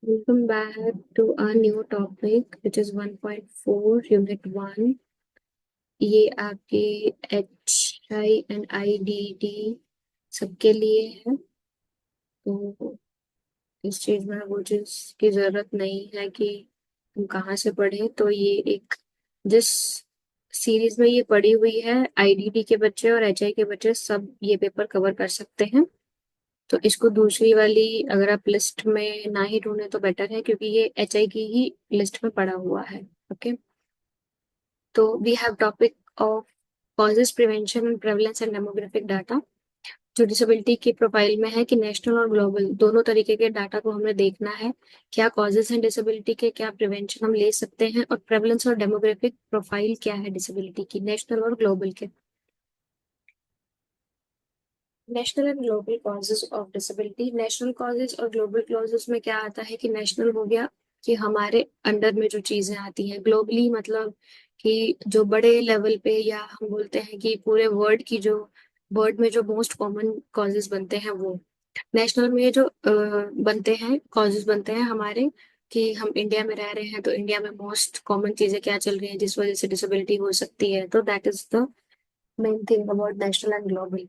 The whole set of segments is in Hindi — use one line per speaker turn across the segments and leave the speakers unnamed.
Welcome back to our new topic, which is 1.4, Unit 1. ये आपके HI and IDD सबके लिए है। तो इस चीज में वो चीज की जरूरत नहीं है कि हम कहाँ से पढ़े। तो ये एक जिस सीरीज में ये पढ़ी हुई है, IDD के बच्चे और HI के बच्चे सब ये पेपर कवर कर सकते हैं। तो इसको दूसरी वाली अगर आप लिस्ट में ना ही ढूंढे तो बेटर है, क्योंकि ये HI की ही लिस्ट में पड़ा हुआ है। ओके, तो we have topic of causes, prevention and prevalence and demographic data. जो डिसेबिलिटी की प्रोफाइल में है कि नेशनल और ग्लोबल दोनों तरीके के डाटा को हमें देखना है। क्या कॉजेस हैं डिसेबिलिटी के, क्या प्रिवेंशन हम ले सकते हैं, और प्रेवलेंस और डेमोग्राफिक प्रोफाइल क्या है डिसेबिलिटी की, नेशनल और ग्लोबल के। National and global causes of disability. National causes और ग्लोबल कॉजेज में क्या आता है कि नेशनल हो गया कि हमारे अंडर में जो चीजें आती हैं, ग्लोबली मतलब कि जो बड़े लेवल पे, या हम बोलते हैं कि पूरे वर्ल्ड में जो मोस्ट कॉमन कॉजेज बनते हैं वो। नेशनल में जो बनते हैं कॉजेज बनते हैं हमारे, कि हम इंडिया में रह रहे हैं तो इंडिया में मोस्ट कॉमन चीजें क्या चल रही हैं जिस वजह से डिसेबिलिटी हो सकती है। तो that is the main thing about national and global.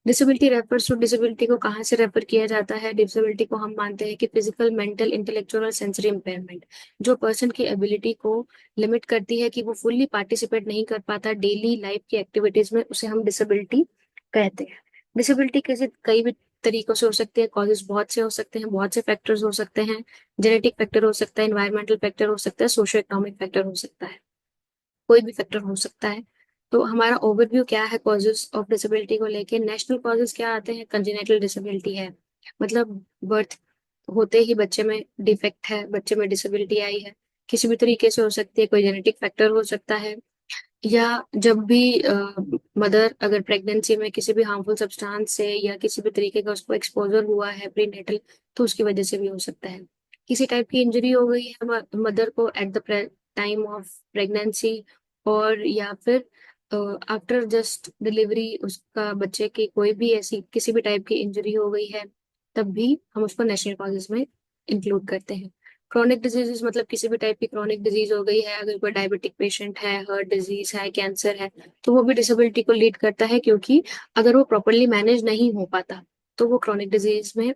Disability refers to, disability को कहाँ से रेफर किया जाता है? डिसेबिलिटी को हम मानते हैं कि फिजिकल, मेंटल, इंटेलेक्चुअल और सेंसरी इम्पेयरमेंट जो पर्सन की एबिलिटी को लिमिट करती है कि वो फुल्ली पार्टिसिपेट नहीं कर पाता डेली लाइफ की एक्टिविटीज में, उसे हम डिसेबिलिटी कहते हैं। डिसेबिलिटी कैसे कई भी तरीकों से हो सकती है, कॉजेज बहुत से हो सकते हैं, बहुत से फैक्टर्स हो सकते हैं। जेनेटिक फैक्टर हो सकता है, एनवायरमेंटल फैक्टर हो सकता है, सोशो इकोनॉमिक फैक्टर हो सकता है, कोई भी फैक्टर हो सकता है। तो हमारा ओवरव्यू क्या है कॉजेस ऑफ डिसेबिलिटी को लेके? नेशनल कॉजेस क्या आते हैं? कंजेनिटल डिसेबिलिटी है, मतलब बर्थ होते ही बच्चे में डिफेक्ट है, बच्चे में डिसेबिलिटी आई है। किसी भी तरीके से हो सकती है, कोई जेनेटिक फैक्टर हो सकता है, या जब भी मदर अगर प्रेगनेंसी में किसी भी हार्मफुल सब्सटेंस से या किसी भी तरीके का उसको एक्सपोजर हुआ है प्रीनेटल, तो उसकी वजह से भी हो सकता है। किसी टाइप की इंजरी हो गई है मदर को at the time of pregnancy, और या फिर आफ्टर जस्ट डिलीवरी उसका बच्चे की कोई भी ऐसी किसी भी टाइप की इंजरी हो गई है, तब भी हम उसको नेशनल कॉजेज में इंक्लूड करते हैं। क्रोनिक डिजीजेस मतलब किसी भी टाइप की क्रोनिक डिजीज हो गई है, अगर कोई डायबिटिक पेशेंट है, हार्ट डिजीज है, कैंसर है, तो वो भी डिसेबिलिटी को लीड करता है, क्योंकि अगर वो प्रॉपरली मैनेज नहीं हो पाता तो वो क्रोनिक डिजीज में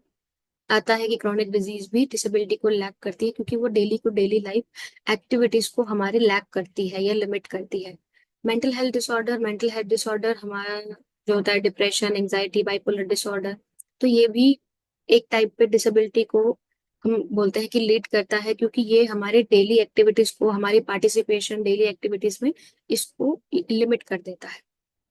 आता है। कि क्रोनिक डिजीज भी डिसेबिलिटी को लैक करती है, क्योंकि वो डेली लाइफ एक्टिविटीज को हमारे लैक करती है या लिमिट करती है। मेंटल हेल्थ डिसऑर्डर हमारा जो होता है डिप्रेशन, एंजाइटी, बाइपोलर डिसऑर्डर, तो ये भी एक टाइप पे डिसेबिलिटी को हम बोलते हैं कि लीड करता है, क्योंकि ये हमारे डेली एक्टिविटीज को, हमारी पार्टिसिपेशन डेली एक्टिविटीज में, इसको लिमिट कर देता है।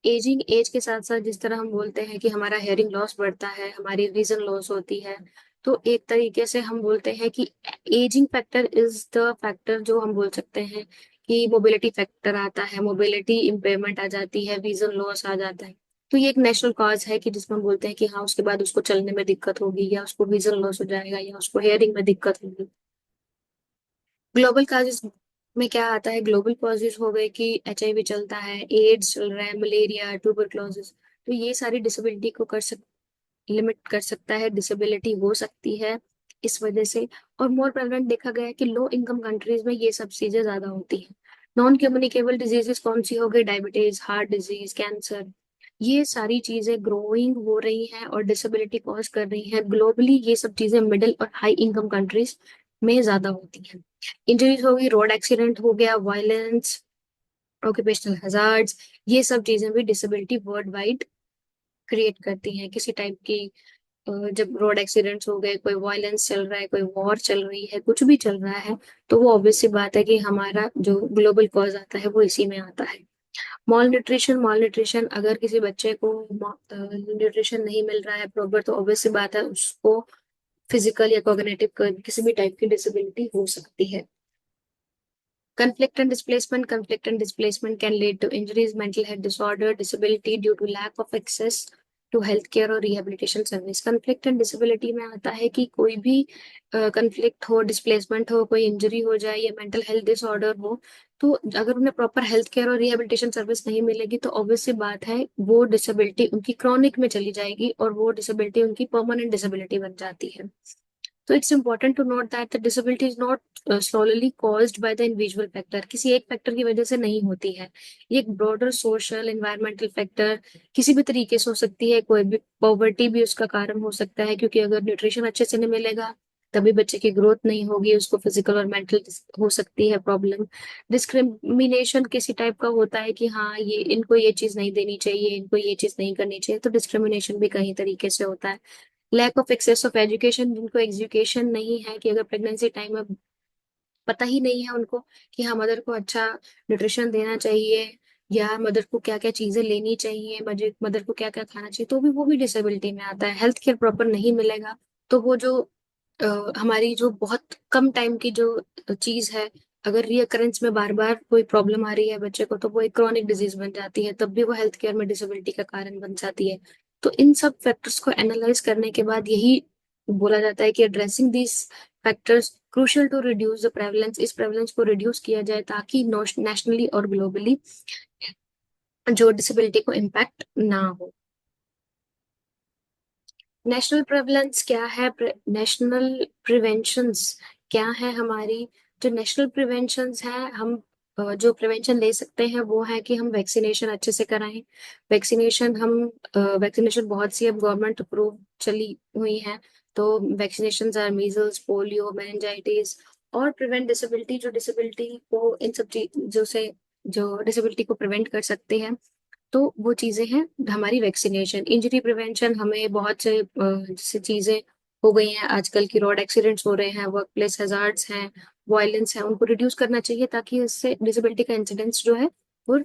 एजिंग, एज के साथ साथ जिस तरह हम बोलते हैं कि हमारा हेयरिंग लॉस बढ़ता है, हमारी विजन लॉस होती है, तो एक तरीके से हम बोलते हैं कि ageing factor is the factor जो हम बोल सकते हैं कि मोबिलिटी फैक्टर आता है, मोबिलिटी इम्पेयरमेंट आ जाती है, विजन लॉस आ जाता है। तो ये एक नेशनल कॉज है कि जिसमें हम बोलते हैं कि हाँ उसके बाद उसको चलने में दिक्कत होगी, या उसको विजन लॉस हो जाएगा, या उसको हेयरिंग में दिक्कत होगी। ग्लोबल कॉजेज में क्या आता है? ग्लोबल कॉजेज हो गए कि HIV चलता है, एड्स चल रहा है, मलेरिया, ट्यूबरक्लोसिस, तो ये सारी डिसेबिलिटी को लिमिट कर सकता है, डिसेबिलिटी हो सकती है इस वजह से। और मोर प्रेवलेंट देखा गया है कि लो इनकम कंट्रीज में ये सब चीजें ज्यादा होती हैं। नॉन कम्युनिकेबल डिजीजेस कौन सी हो गई? डायबिटीज, हार्ट डिजीज, कैंसर, ये सारी चीजें ग्रोइंग हो रही हैं और डिसेबिलिटी कॉज कर रही हैं ग्लोबली। ये सब चीजें मिडिल और हाई इनकम कंट्रीज में ज्यादा होती हैं। इंजरीज हो गई, रोड एक्सीडेंट हो गया, वायलेंस, ऑक्यूपेशनल हजार्ड्स, ये सब चीजें भी डिसेबिलिटी वर्ल्ड वाइड क्रिएट करती हैं। किसी टाइप की जब रोड एक्सीडेंट्स हो गए, कोई वायलेंस चल रहा है, कोई वॉर चल रही है, कुछ भी चल रहा है, तो वो ऑब्वियस सी बात है कि हमारा जो ग्लोबल कॉज आता है वो इसी में आता है। मॉल न्यूट्रिशन, अगर किसी बच्चे को न्यूट्रिशन नहीं मिल रहा है प्रॉपर, तो ऑब्वियस सी बात है उसको फिजिकल या कॉग्निटिव किसी भी टाइप की डिसेबिलिटी हो सकती है। Conflict and displacement can lead to injuries, mental health disorder, disability due to lack of access to healthcare और rehabilitation service। conflict and disability में आता है कि कोई भी conflict हो, displacement हो, कोई इंजरी हो जाए या mental health disorder हो, तो अगर उन्हें प्रॉपर हेल्थ केयर और रिहेबिलिटेशन सर्विस नहीं मिलेगी तो ऑब्वियस सी बात है वो डिसेबिलिटी उनकी क्रॉनिक में चली जाएगी, और वो डिसेबिलिटी उनकी परमानेंट डिसेबिलिटी बन जाती है। तो it's important to note that the disability is not solely caused by the individual factor, किसी एक फैक्टर की वजह से नहीं होती है। ये एक ब्रॉडर सोशल एनवायरमेंटल फैक्टर किसी भी तरीके से हो सकती है। कोई भी पॉवर्टी भी उसका कारण हो सकता है, क्योंकि अगर न्यूट्रिशन अच्छे से नहीं मिलेगा तभी बच्चे की ग्रोथ नहीं होगी, उसको फिजिकल और मेंटल हो सकती है प्रॉब्लम। डिस्क्रिमिनेशन किसी टाइप का होता है कि हाँ ये इनको ये चीज नहीं देनी चाहिए, इनको ये चीज नहीं करनी चाहिए, तो डिस्क्रिमिनेशन भी कई तरीके से होता है। Lack of access of education, जिनको एजुकेशन नहीं है, कि अगर प्रेगनेंसी टाइम में पता ही नहीं है उनको कि हाँ मदर को अच्छा न्यूट्रिशन देना चाहिए, या मदर को क्या क्या चीजें लेनी चाहिए, मदर को क्या क्या खाना चाहिए, तो भी वो भी डिसेबिलिटी में आता है। हेल्थ केयर प्रॉपर नहीं मिलेगा तो वो जो हमारी जो बहुत कम टाइम की जो चीज है, अगर रीअकरेंस में बार बार कोई प्रॉब्लम आ रही है बच्चे को, तो वो एक क्रॉनिक डिजीज बन जाती है, तब भी वो हेल्थ केयर में डिसेबिलिटी का कारण बन जाती है। तो इन सब फैक्टर्स को एनालाइज करने के बाद यही बोला जाता है कि addressing this factors crucial to reduce the prevalence, इस प्रेवलेंस को रिड्यूस किया जाए ताकि नेशनली और ग्लोबली जो डिसेबिलिटी को इम्पैक्ट ना हो। नेशनल प्रेवलेंस क्या है, नेशनल प्रिवेंशंस क्या है हमारी। जो नेशनल प्रिवेंशंस है, हम जो प्रिवेंशन ले सकते हैं वो है कि हम वैक्सीनेशन अच्छे से कराएं। वैक्सीनेशन हम वैक्सीनेशन बहुत सी अब गवर्नमेंट अप्रूव चली हुई हैं, तो vaccination are measles, polio, meningitis. और प्रिवेंट डिसेबिलिटी, जो डिसेबिलिटी को इन सब चीजों से जो डिसेबिलिटी को प्रिवेंट कर सकते हैं, तो वो चीजें हैं हमारी वैक्सीनेशन। इंजरी प्रिवेंशन, हमें बहुत से जैसे चीजें हो गई हैं आजकल की, रोड एक्सीडेंट्स हो रहे हैं, वर्क प्लेस हैजार्ड्स हैं, वायलेंस है, उनको रिड्यूस करना चाहिए ताकि इससे डिसेबिलिटी का इंसिडेंस जो है वो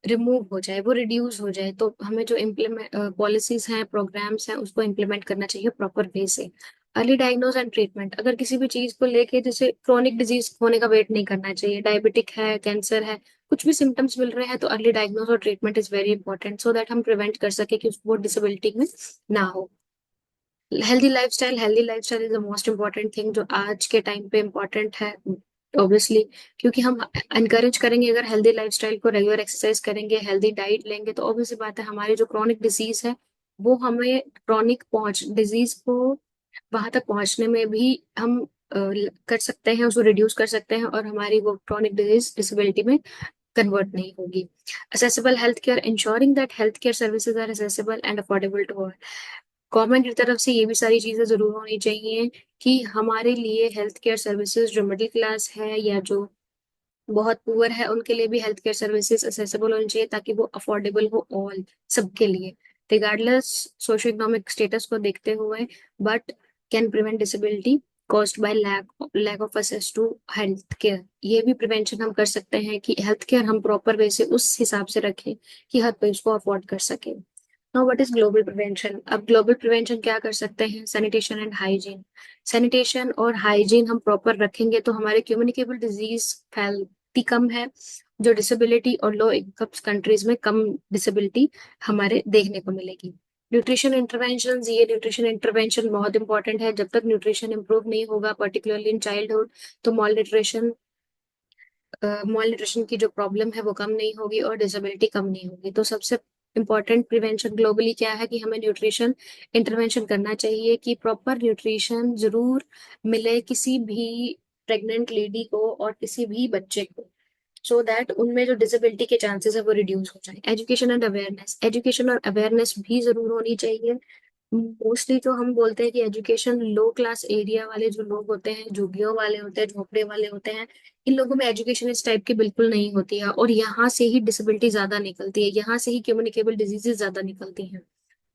रिमूव हो जाए, वो रिड्यूस हो जाए। तो हमें जो इम्प्लीमेंट पॉलिसीज हैं, प्रोग्राम्स हैं, उसको इम्प्लीमेंट करना चाहिए प्रॉपर वे से। अर्ली डायग्नोज एंड ट्रीटमेंट, अगर किसी भी चीज को लेके जैसे क्रोनिक डिजीज होने का वेट नहीं करना चाहिए, डायबिटिक है, कैंसर है, कुछ भी सिम्टम्स मिल रहे हैं तो अर्ली डायग्नोज और treatment is very important, so that हम प्रिवेंट कर सके कि वो डिसेबिलिटी में ना हो। Healthy lifestyle is the most important thing जो आज के टाइम पे इम्पोर्टेंट है, ऑब्वियसली। क्योंकि हम एनकरेज करेंगे, अगर हेल्दी लाइफस्टाइल को, रेगुलर एक्सरसाइज करेंगे, हेल्दी डाइट लेंगे, तो ऑब्वियसली बात है हमारी जो क्रॉनिक डिजीज है वो हमें क्रॉनिक पहुंच डिजीज को वहां तक पहुंचने में भी हम कर सकते हैं, उसको रिड्यूस कर सकते हैं, और हमारी वो क्रॉनिक डिजीज डिसेबिलिटी में कन्वर्ट नहीं होगी। Accessible health care, insuring that health care services are accessible and affordable to all. Government की तरफ से ये भी सारी चीजें जरूर होनी चाहिए कि हमारे लिए हेल्थ केयर सर्विसेज, जो मिडिल क्लास है या जो बहुत पुअर है, उनके लिए भी हेल्थ केयर सर्विसेज असेसिबल होनी चाहिए ताकि वो अफोर्डेबल हो ऑल, सबके लिए, रिगार्डलेस सोशो इकोनॉमिक स्टेटस को देखते हुए। But can prevent disability caused by lack of access to health care, ये भी प्रिवेंशन हम कर सकते हैं कि हेल्थ केयर हम प्रॉपर वे से उस हिसाब से रखें कि हर कोई उसको अफोर्ड कर सके। Now what is global prevention, अब ग्लोबल प्रिवेंशन क्या कर सकते हैं, सैनिटेशन एंड हाइजीन। सैनिटेशन और हाइजीन हम प्रॉपर रखेंगे तो हमारे कम्युनिकेबल डिजीज फैलती कम है, जो डिसेबिलिटी और लो इनकम कंट्रीज में कम डिसेबिलिटी हमारे देखने को मिलेगी। न्यूट्रिशन इंटरवेंशन, ये न्यूट्रिशन इंटरवेंशन बहुत इंपॉर्टेंट है। जब तक न्यूट्रिशन इंप्रूव नहीं होगा, पर्टिकुलरली इन चाइल्डहुड, तो मॉल न्यूट्रिशन की जो प्रॉब्लम है वो कम नहीं होगी और डिसेबिलिटी कम नहीं होगी। तो सबसे इम्पोर्टेंट प्रिवेंशन ग्लोबली क्या है कि हमें न्यूट्रिशन इंटरवेंशन करना चाहिए, कि प्रॉपर न्यूट्रिशन जरूर मिले किसी भी प्रेग्नेंट लेडी को और किसी भी बच्चे को, सो दैट उनमें जो डिसेबिलिटी के चांसेस है वो रिड्यूस हो जाए। एजुकेशन एंड अवेयरनेस, एजुकेशन और अवेयरनेस भी जरूर होनी चाहिए। मोस्टली तो हम बोलते हैं कि एजुकेशन लो क्लास एरिया वाले जो लोग होते हैं, झुग्गियों वाले होते हैं, झोपड़े वाले होते हैं, इन लोगों में एजुकेशन इस टाइप की बिल्कुल नहीं होती है, और यहाँ से ही डिसेबिलिटी ज्यादा निकलती है, यहाँ से ही कम्युनिकेबल डिजीजेस ज्यादा निकलती हैं।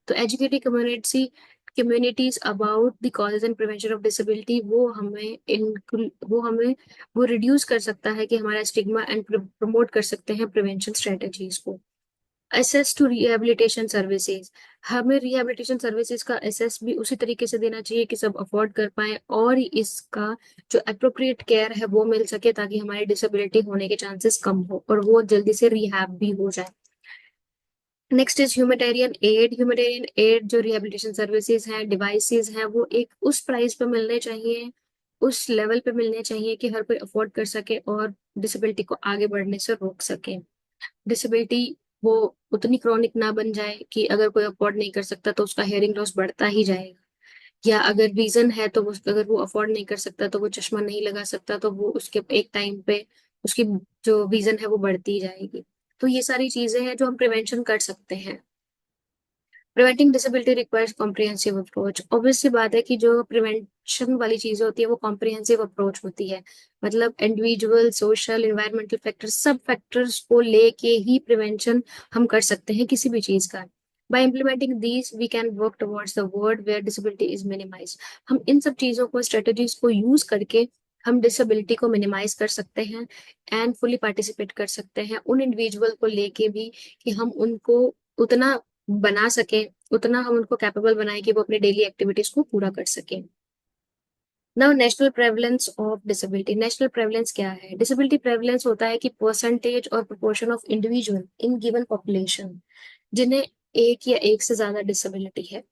तो educating communities about the causes and prevention of disability, वो रिड्यूस कर सकता है कि हमारा स्टिग्मा, एंड प्रमोट कर सकते हैं प्रिवेंशन स्ट्रेटेजीज को। एसेस टू रिहेबिलिटेशन सर्विसेज, हमें रिहेबिलिटेशन सर्विसेज का एसेस भी उसी तरीके से देना चाहिए कि सब अफोर्ड कर पाए, और इसका जो अप्रोप्रिएट केयर है वो मिल सके ताकि हमारी डिसेबिलिटी होने के चांसेस कम हो और वो जल्दी से रिहैब भी हो जाए। Next is humanitarian add, humanitarian add जो रिहेबिलिटेशन सर्विसेज हैं, डिवाइसेस हैं, वो एक उस प्राइस पे मिलने चाहिए, उस लेवल पे मिलने चाहिए कि हर कोई अफोर्ड कर सके और डिसेबिलिटी को आगे बढ़ने से रोक सके। डिसेबिलिटी वो उतनी क्रॉनिक ना बन जाए कि अगर कोई अफोर्ड नहीं कर सकता तो उसका हेयरिंग लॉस बढ़ता ही जाएगा, या अगर विजन है तो अगर वो अफोर्ड नहीं कर सकता तो वो चश्मा नहीं लगा सकता, तो वो उसके एक टाइम पे उसकी जो विजन है वो बढ़ती जाएगी। तो ये सारी चीजें हैं जो हम प्रिवेंशन कर सकते हैं। Preventing disability requires comprehensive approach. Obvious सी बात है कि जो प्रिवेंशन वाली चीजें होती है वो कॉम्प्रिहेंसिव अप्रोच होती है। मतलब इंडिविजुअल, सोशल, इन्वायरमेंटल फैक्टर्स, सब फैक्टर्स को लेके ही प्रिवेंशन हम कर सकते हैं किसी भी चीज का। By implementing these, we can work towards the world where disability is minimized. हम इन सब चीजों को, स्ट्रेटजीज को यूज करके हम डिसेबिलिटी को मिनिमाइज कर सकते हैं एंड फुली पार्टिसिपेट कर सकते हैं उन इंडिविजुअल को लेके भी, कि हम उनको उतना बना सके, उतना हम उनको कैपेबल बनाए कि वो अपने डेली एक्टिविटीज को पूरा कर सके। Now national prevalence of disability. National prevalence क्या है? डिसेबिलिटी प्रेवलेंस होता है कि परसेंटेज और proportion of individual in given population जिन्हें एक या एक से ज्यादा डिसेबिलिटी है।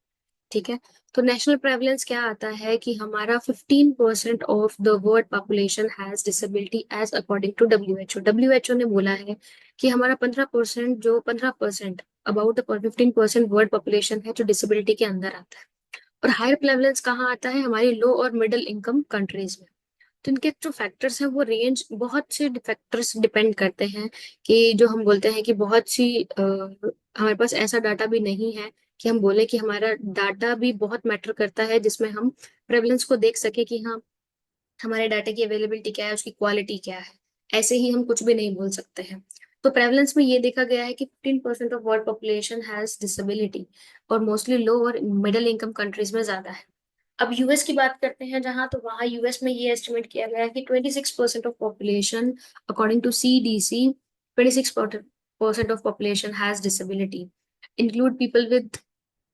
ठीक है। तो नेशनल प्रेवलेंस क्या आता है कि हमारा 15% of the world population has disability as according to W H O. W H O ने बोला है कि हमारा 15%, जो 15% अबाउट द 15% वर्ल्ड पॉपुलेशन है जो डिसेबिलिटी के अंदर आता है। और हायर प्रेवलेंस कहाँ आता है? हमारी लो और मिडिल इनकम कंट्रीज में। तो इनके जो फैक्टर्स हैं वो रेंज, बहुत से फैक्टर्स डिपेंड करते हैं, कि जो हम बोलते हैं कि बहुत सी हमारे पास ऐसा डाटा भी नहीं है कि हम बोले कि हमारा डाटा भी बहुत मैटर करता है जिसमें हम प्रेवलेंस को देख सके कि हाँ हमारे डाटा की अवेलेबिलिटी क्या है, उसकी क्वालिटी क्या है। ऐसे ही हम कुछ भी नहीं बोल सकते हैं। तो प्रेवलेंस में ये देखा गया है कि 15% of world population has disability, और मोस्टली लो और मिडिल इनकम कंट्रीज में ज्यादा है। अब यूएस की बात करते हैं जहां, तो वहां यूएस में ये एस्टिमेट किया गया है कि 26% of population, according to CDC, 26% of population has disability. Include people with,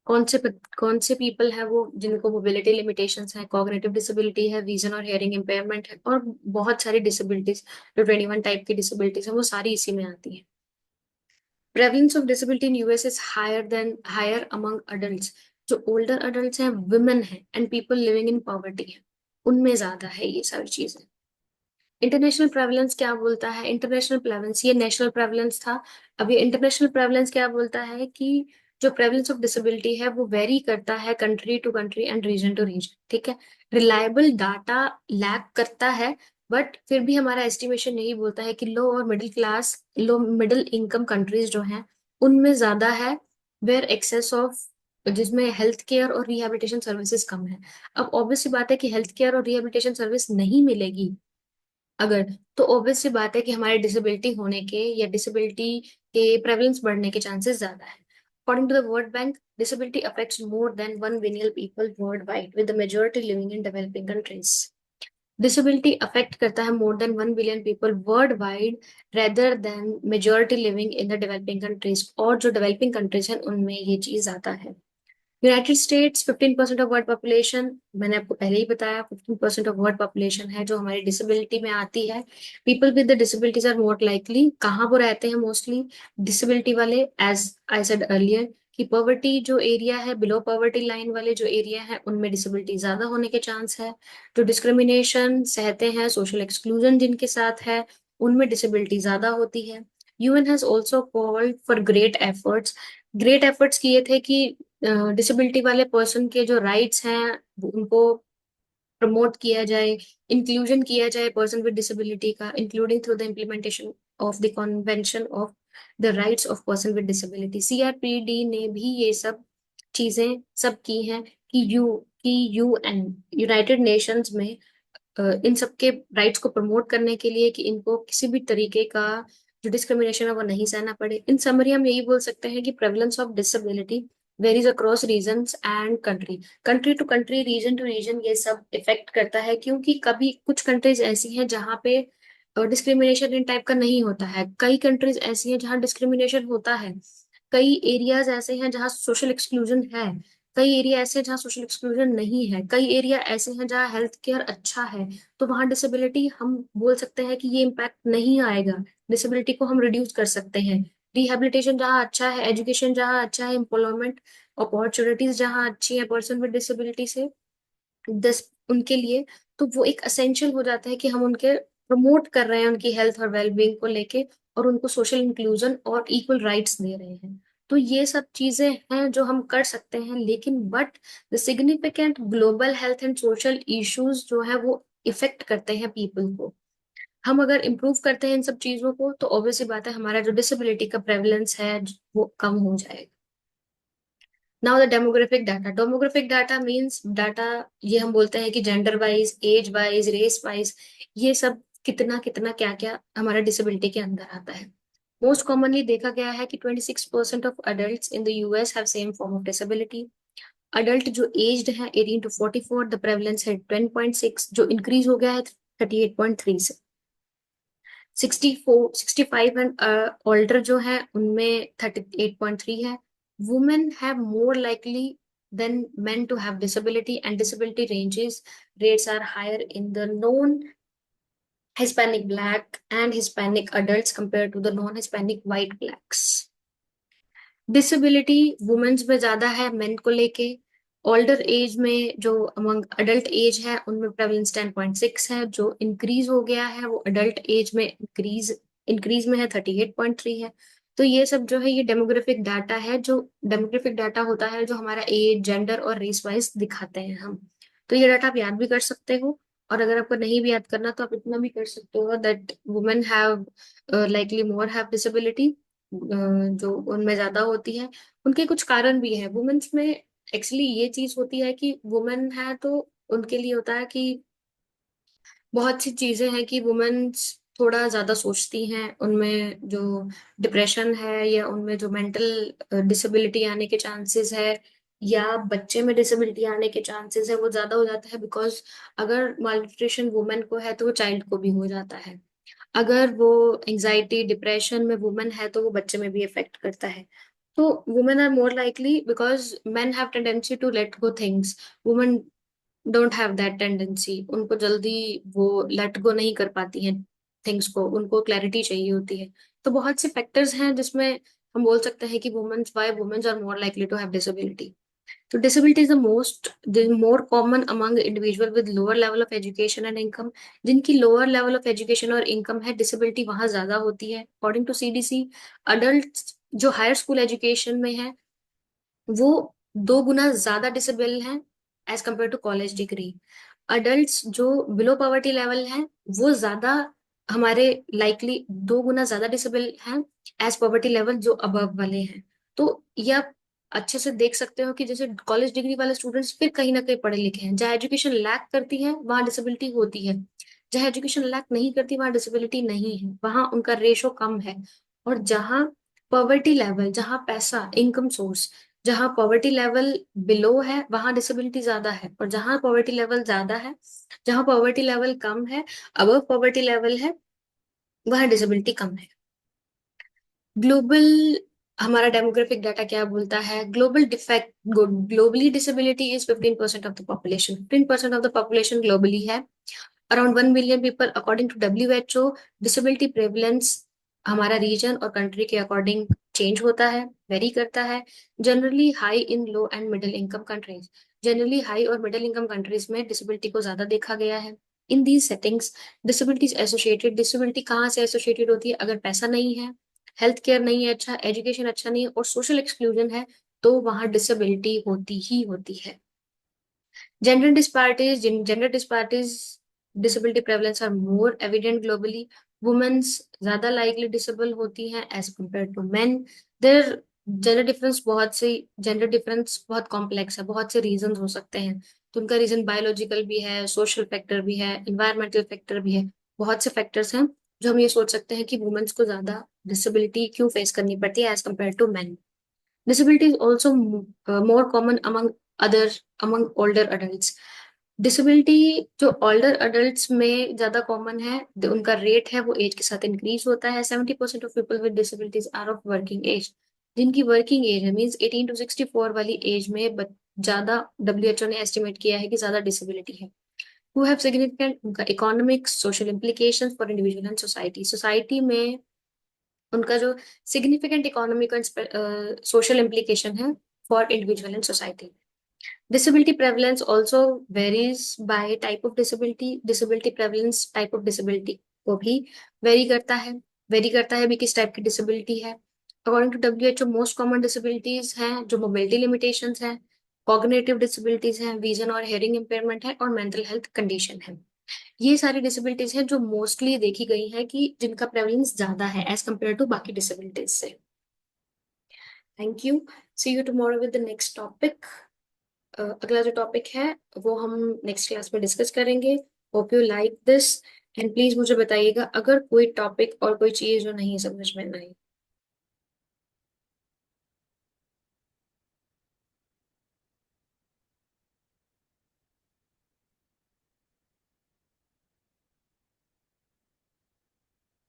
कौन से पीपल है वो जिनको मोबिलिटी लिमिटेशंस है, कॉग्निटिव डिसेबिलिटी है, विजन और हेयरिंग इम्पेयरमेंट है, और बहुत सारी डिसेबिलिटीज, जो 21 टाइप की डिसेबिलिटीज है वो सारी इसी में आती है। Prevalence of disability in US is higher among adult. जो ओल्डर अडल्ट हैं, वुमेन है, and people living in poverty है, उनमें ज्यादा है ये सारी चीजें। इंटरनेशनल प्रेवलेंस क्या बोलता है? इंटरनेशनल प्रेवलेंस, ये नेशनल प्रेवलेंस था। अब ये इंटरनेशनल प्रेवलेंस क्या बोलता है कि जो प्रेवलेंस ऑफ डिसेबिलिटी है वो वेरी करता है country to country and region to region. ठीक है। रिलायबल डाटा लैक करता है, बट फिर भी हमारा एस्टिमेशन यही बोलता है कि लो मिडिल इनकम कंट्रीज जो हैं उनमें ज्यादा है, वेयर एक्सेस ऑफ, जिसमें हेल्थ केयर और रिहेबिलिटेशन सर्विसेज कम है। अब ऑब्वियस सी बात है कि हेल्थ केयर और रिहेबिलिटेशन सर्विस नहीं मिलेगी अगर, तो ऑब्वियस सी बात है कि हमारे डिसेबिलिटी होने के या डिसेबिलिटी के प्रेवलेंस बढ़ने के चांसेस ज्यादा है। According to the world bank, disability affects more than 1 billion people worldwide, with the majority living in developing countries. Disability affect करता है more than 1 billion people worldwide, rather than majority living in the developing countries, और जो डेवलपिंग कंट्रीज हैं उनमें ये चीज आता है। United states 15% of world population, मैंने आपको पहले ही बताया 15% ऑफ वर्ल्ड पॉपुलेशन है जो हमारी डिसेबिलिटी में आती है। People with the disabilities are more likely, कहाँ वो रहते हैं मोस्टली डिसेबिलिटी वाले? एज आई सेड अर्लियर कि पॉवर्टी जो एरिया है, बिलो पॉवर्टी लाइन वाले जो एरिया है उनमें डिसेबिलिटी ज्यादा होने के चांस है। जो डिस्क्रिमिनेशन सहते हैं, सोशल एक्सक्लूजन जिनके साथ है, उनमें डिसेबिलिटी ज्यादा होती है। UN has also called for great efforts किए थे कि डिसेबिलिटी वाले पर्सन के जो राइट्स हैं उनको प्रमोट किया जाए, इंक्लूजन किया जाए पर्सन विद डिसेबिलिटी का, including through the implementation of the convention of the rights of person with disability. CRPD ने भी ये सब चीजें सब की हैं कि यूएन, यूनाइटेड नेशंस में इन सबके राइट्स को प्रमोट करने के लिए, कि इनको किसी भी तरीके का जो डिस्क्रिमिनेशन है वो नहीं सहना पड़े। इन समरी हम यही बोल सकते हैं कि prevalence of disability varies across regions and country to country, region to region ये सब इफेक्ट करता है, क्योंकि कभी कुछ कंट्रीज ऐसी हैं जहाँ पे डिस्क्रिमिनेशन इन टाइप का नहीं होता है, कई कंट्रीज ऐसी हैं जहाँ डिस्क्रिमिनेशन होता है, कई एरियाज ऐसे हैं जहाँ सोशल एक्सक्लूजन है, कई एरिया ऐसे हैं जहाँ सोशल एक्सक्लूजन नहीं है, कई एरिया ऐसे हैं जहाँ हेल्थ केयर अच्छा है। तो वहाँ डिसेबिलिटी हम बोल सकते हैं कि ये इम्पैक्ट नहीं आएगा, डिसेबिलिटी को हम रिड्यूस कर सकते हैं। रिहेबिलिटेशन जहाँ अच्छा है, एजुकेशन जहाँ अच्छा है, एम्प्लॉयमेंट अपॉर्चुनिटीज जहाँ अच्छी है पर्सन विद डिसेबिलिटी से, दस उनके लिए, तो वो एक असेंशियल हो जाता है कि हम उनके प्रमोट कर रहे हैं उनकी हेल्थ और वेलबींग को लेके, और उनको सोशल इंक्लूजन और इक्वल राइट्स दे रहे हैं। तो ये सब चीजें हैं जो हम कर सकते हैं, लेकिन but the significant global health and social issues जो है वो इफेक्ट करते हैं पीपल को। हम अगर इम्प्रूव करते हैं इन सब चीजों को तो ऑब्वियसली बात है हमारा जो डिसेबिलिटी का प्रेवलेंस है वो कम हो जाएगा। Now the demographic data means data, ये हम बोलते हैं कि gender wise, age wise, race wise, ये सब कितना कितना क्या क्या हमारा डिसेबिलिटी के अंदर आता है। मोस्ट कॉमनली देखा गया है कि 26% of adult in the US have same form of disability. Adult जो एज्ड है 18 to 44, द प्रेवलेंस है 10.6, जो इंक्रीज हो गया है 38.3 से। 65 एंड ओल्डर जो है उनमें 38.3 है। Women have more likely than men to have disability, and disability ranges rates are higher in the non Hispanic black and Hispanic adults compared to the non Hispanic white blacks। Disability womens में ज्यादा है मेन को लेके। ओल्डर एज में जो अमंग अडल्ट एज है उनमें प्रेवलेंस 10.6 है, जो इंक्रीज हो गया है वो अडल्ट एज में इंक्रीज में है 38.3 है। तो ये सब जो है ये डेमोग्राफिक डाटा है, जो डेमोग्राफिक डाटा होता है जो हमारा एज, जेंडर और रेस वाइज दिखाते हैं हम। तो ये डाटा आप याद भी कर सकते हो, और अगर आपको नहीं भी याद करना तो आप इतना भी कर सकते हो that women have likely more have disability, जो उनमें ज्यादा होती है। उनके कुछ कारण भी है वुमेन्स में। एक्चुअली ये चीज होती है कि वुमेन है तो उनके लिए होता है कि बहुत सी चीजें हैं कि वुमेन्स थोड़ा ज्यादा सोचती हैं, उनमें जो डिप्रेशन है या उनमें जो मेंटल डिसेबिलिटी आने के चांसेस है या बच्चे में डिसेबिलिटी आने के चांसेस है वो ज्यादा हो जाता है, बिकॉज अगर मालन्यूट्रिशन वुमेन को है तो वो चाइल्ड को भी हो जाता है। अगर वो एंजाइटी डिप्रेशन में वुमेन है तो वो बच्चे में भी इफेक्ट करता है। तो women are more likely because men have tendency to let go things, women don't have that tendency. उनको जल्दी वो लेट गो नहीं कर पाती हैं थिंग्स को, उनको क्लैरिटी चाहिए होती है। तो बहुत से फैक्टर्स हैं जिसमें हम बोल सकते हैं कि womens, why womens are more likely to have disability. तो disability is the more common among individual with lower level of education and income। जिनकी lower level of education और income है disability वहां ज्यादा होती है। According to CDC, adults जो higher school education में है वो 2 गुना ज्यादा डिसेबल हैं as compare to college degree. Adults जो बिलो पॉवर्टी लेवल हैं वो ज्यादा हमारे लाइकली 2 गुना ज्यादा डिसेबल हैं एज पॉवर्टी लेवल जो अबव वाले हैं। तो ये आप अच्छे से देख सकते हो कि जैसे कॉलेज डिग्री वाले स्टूडेंट्स फिर कहीं ना कहीं पढ़े लिखे हैं, जहाँ एजुकेशन लैक करती है वहां डिसेबिलिटी होती है, जहाँ एजुकेशन लैक नहीं करती वहां डिसेबिलिटी नहीं है, वहां उनका रेशो कम है। और जहाँ पॉवर्टी लेवल, जहाँ पैसा, इनकम सोर्स, जहाँ पॉवर्टी लेवल बिलो है वहां डिसेबिलिटी ज्यादा है, और जहाँ पॉवर्टी लेवल ज्यादा है, जहाँ पॉवर्टी लेवल कम है, अबव पॉवर्टी लेवल है, वहां डिसेबिलिटी कम है। ग्लोबल हमारा डेमोग्राफिक डाटा क्या बोलता है? Global defect globally disability is 15% of the population. 15% of the population globally है, around 1 billion people. According to WHO, disability prevalence हमारा रीजन और कंट्री के अकॉर्डिंग चेंज होता है, वेरी करता है। Generally high in low and middle income countries, generally high और मिडिल इनकम कंट्रीज में डिसेबिलिटी को ज्यादा देखा गया है। In these settings disabilities associated, disability कहाँ से एसोसिएटेड होती है? अगर पैसा नहीं है, हेल्थ केयर नहीं है अच्छा, एजुकेशन अच्छा नहीं है और सोशल एक्सक्लूजन है, तो वहां डिसेबिलिटी होती ही होती है। Gender disparities disability prevalence are more evident globally. Womens ज्यादा लाइकली डिसेबल होती हैं as compare to men. There gender difference बहुत कॉम्प्लेक्स है, बहुत से रीजन हो सकते हैं। तो उनका रीजन बायोलॉजिकल भी है, सोशल फैक्टर भी है, इन्वायरमेंटल फैक्टर भी है, बहुत से फैक्टर्स हैं जो हम ये सोच सकते हैं कि वुमेन्स को ज्यादा डिसेबिलिटी क्यों फेस करनी पड़ती है as compare to men. Disability is also more common other among older adults। Disability जो ओल्डर अडल्ट्स में ज्यादा कॉमन है, उनका रेट है वो एज के साथ इंक्रीज होता है। 70% of people with disabilities are of working age. जिनकी वर्किंग एज है मीन्स 18 to 64 वाली एज में ज्यादा, WHO ने एस्टिमेट किया है कि ज्यादा डिसेबिलिटी है। हु हैव सिग्निफिकेंट, उनका economic social implication for individual and society, society में उनका जो significant economic and social implication है for individual and society. Disability prevalence also varies by type of disability. Disability prevalence type of disability को भी वेरी करता है, वेरी करता है भी किस टाइप की डिसेबिलिटी है। According to WHO most common disabilities हैं जो मोबिलिटी लिमिटेशंस हैं, कॉग्निटिव डिसेबिलिटीज हैं, विजन और हेयरिंग इम्पेयरमेंट है, और मेंटल हेल्थ कंडीशन है। ये सारी डिसेबिलिटीज हैं जो मोस्टली देखी गई है कि जिनका प्रेवलेंस ज्यादा है एज कम्पेयर टू बाकी डिसेबिलिटीज से। Thank you. See you tomorrow with the next topic. अगला जो टॉपिक है वो हम नेक्स्ट क्लास में डिस्कस करेंगे। Hope you like this, and please मुझे बताइएगा अगर कोई टॉपिक और कोई चीज जो नहीं समझ में आई।